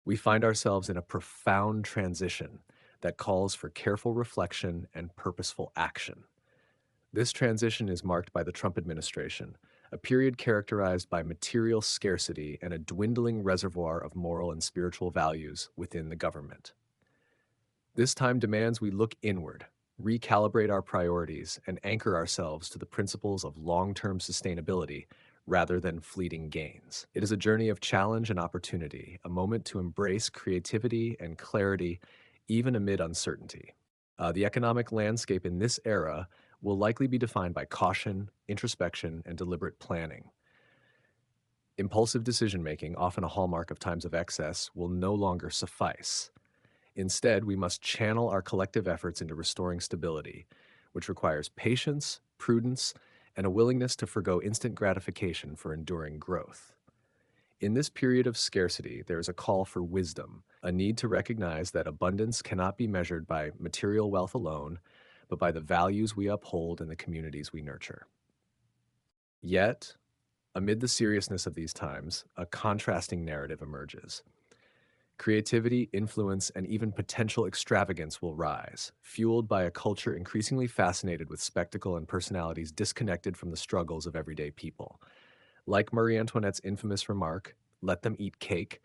We find ourselves in a profound transition that calls for careful reflection and purposeful action. This transition is marked by the Trump administration, a period characterized by material scarcity and a dwindling reservoir of moral and spiritual values within the government. This time demands we look inward, recalibrate our priorities, and anchor ourselves to the principles of long-term sustainability rather than fleeting gains. It is a journey of challenge and opportunity, a moment to embrace creativity and clarity even amid uncertainty. The economic landscape in this era will likely be defined by caution, introspection, and deliberate planning. Impulsive decision making, often a hallmark of times of excess, will no longer suffice. Instead, we must channel our collective efforts into restoring stability, which requires patience, prudence, and a willingness to forgo instant gratification for enduring growth. In this period of scarcity, there is a call for wisdom, a need to recognize that abundance cannot be measured by material wealth alone, but by the values we uphold and the communities we nurture. Yet, amid the seriousness of these times, a contrasting narrative emerges. Creativity, influence, and even potential extravagance will rise, fueled by a culture increasingly fascinated with spectacle and personalities disconnected from the struggles of everyday people. Like Marie Antoinette's infamous remark, "Let them eat cake,"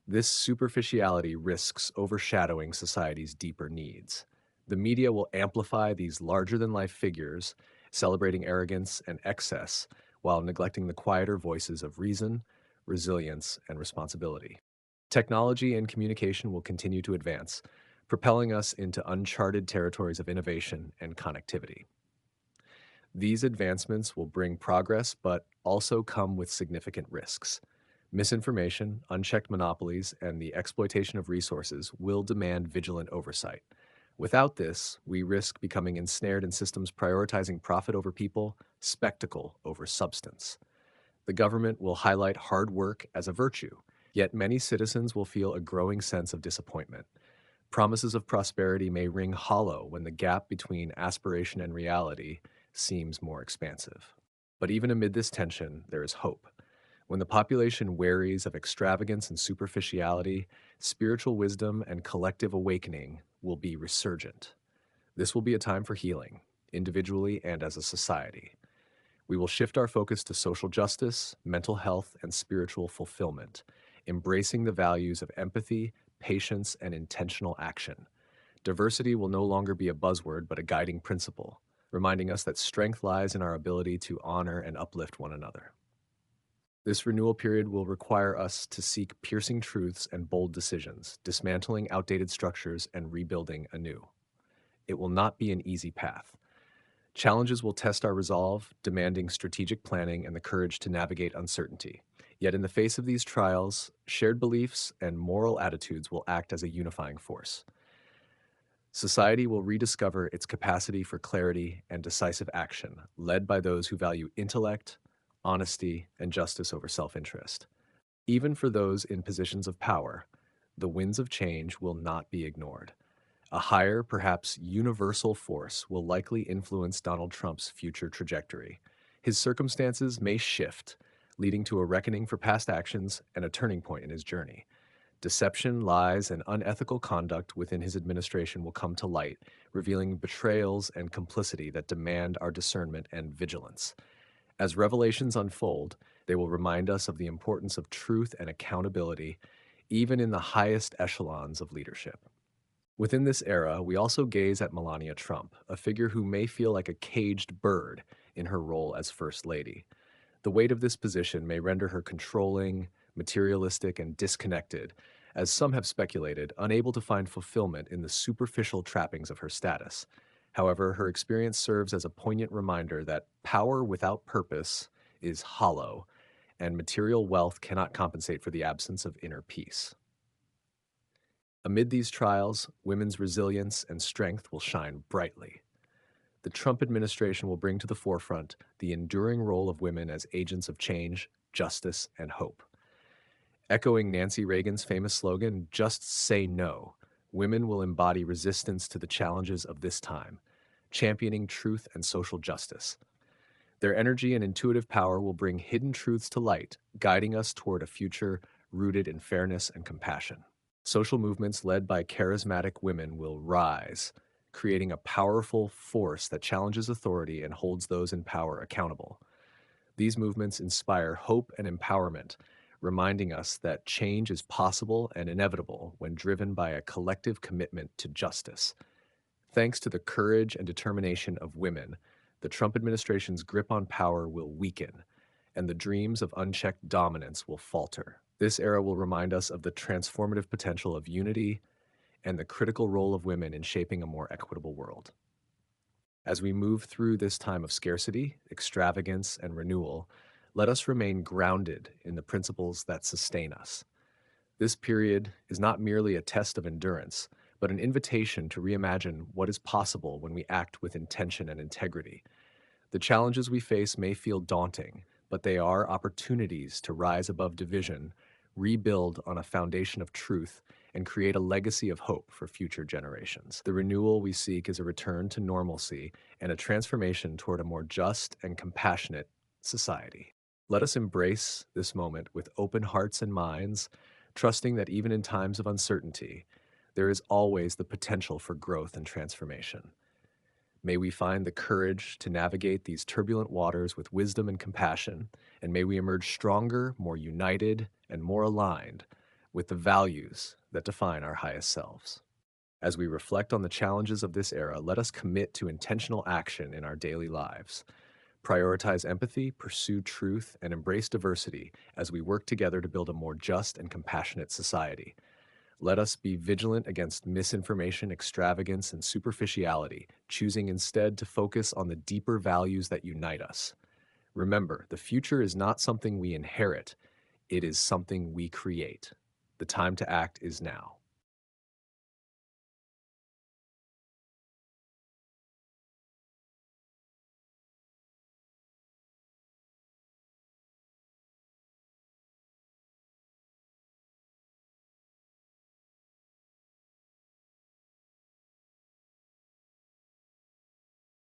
this superficiality risks overshadowing society's deeper needs. The media will amplify these larger-than-life figures, celebrating arrogance and excess, while neglecting the quieter voices of reason, resilience, and responsibility. Technology and communication will continue to advance, propelling us into uncharted territories of innovation and connectivity. These advancements will bring progress, but also come with significant risks. Misinformation, unchecked monopolies, and the exploitation of resources will demand vigilant oversight. Without this, we risk becoming ensnared in systems prioritizing profit over people, spectacle over substance. The government will highlight hard work as a virtue, yet many citizens will feel a growing sense of disappointment. Promises of prosperity may ring hollow when the gap between aspiration and reality seems more expansive. But even amid this tension, there is hope. When the population wearies of extravagance and superficiality, spiritual wisdom and collective awakening will be resurgent. This will be a time for healing, individually and as a society. We will shift our focus to social justice, mental health, and spiritual fulfillment, embracing the values of empathy, patience, and intentional action. Diversity will no longer be a buzzword, but a guiding principle, reminding us that strength lies in our ability to honor and uplift one another. This renewal period will require us to seek piercing truths and bold decisions, dismantling outdated structures and rebuilding anew. It will not be an easy path. Challenges will test our resolve, demanding strategic planning and the courage to navigate uncertainty. Yet in the face of these trials, shared beliefs and moral attitudes will act as a unifying force. Society will rediscover its capacity for clarity and decisive action, led by those who value intellect, honesty, and justice over self-interest. Even for those in positions of power, the winds of change will not be ignored. A higher, perhaps universal force will likely influence Donald Trump's future trajectory. His circumstances may shift, leading to a reckoning for past actions and a turning point in his journey. Deception, lies, and unethical conduct within his administration will come to light, revealing betrayals and complicity that demand our discernment and vigilance. As revelations unfold, they will remind us of the importance of truth and accountability, even in the highest echelons of leadership. Within this era, we also gaze at Melania Trump, a figure who may feel like a caged bird in her role as First Lady. The weight of this position may render her controlling, materialistic, and disconnected, as some have speculated, unable to find fulfillment in the superficial trappings of her status. However, her experience serves as a poignant reminder that power without purpose is hollow, and material wealth cannot compensate for the absence of inner peace. Amid these trials, women's resilience and strength will shine brightly. The Trump administration will bring to the forefront the enduring role of women as agents of change, justice, and hope. Echoing Nancy Reagan's famous slogan, "Just say no," women will embody resistance to the challenges of this time, championing truth and social justice. Their energy and intuitive power will bring hidden truths to light, guiding us toward a future rooted in fairness and compassion. Social movements led by charismatic women will rise, creating a powerful force that challenges authority and holds those in power accountable. These movements inspire hope and empowerment, reminding us that change is possible and inevitable when driven by a collective commitment to justice. Thanks to the courage and determination of women, the Trump administration's grip on power will weaken, and the dreams of unchecked dominance will falter. This era will remind us of the transformative potential of unity and the critical role of women in shaping a more equitable world. As we move through this time of scarcity, extravagance, and renewal, let us remain grounded in the principles that sustain us. This period is not merely a test of endurance, but an invitation to reimagine what is possible when we act with intention and integrity. The challenges we face may feel daunting, but they are opportunities to rise above division, rebuild on a foundation of truth, and create a legacy of hope for future generations. The renewal we seek is a return to normalcy and a transformation toward a more just and compassionate society. Let us embrace this moment with open hearts and minds, trusting that even in times of uncertainty, there is always the potential for growth and transformation. May we find the courage to navigate these turbulent waters with wisdom and compassion, and may we emerge stronger, more united, and more aligned with the values that define our highest selves. As we reflect on the challenges of this era, let us commit to intentional action in our daily lives. Prioritize empathy, pursue truth, and embrace diversity as we work together to build a more just and compassionate society. Let us be vigilant against misinformation, extravagance, and superficiality, choosing instead to focus on the deeper values that unite us. Remember, the future is not something we inherit, it is something we create. The time to act is now.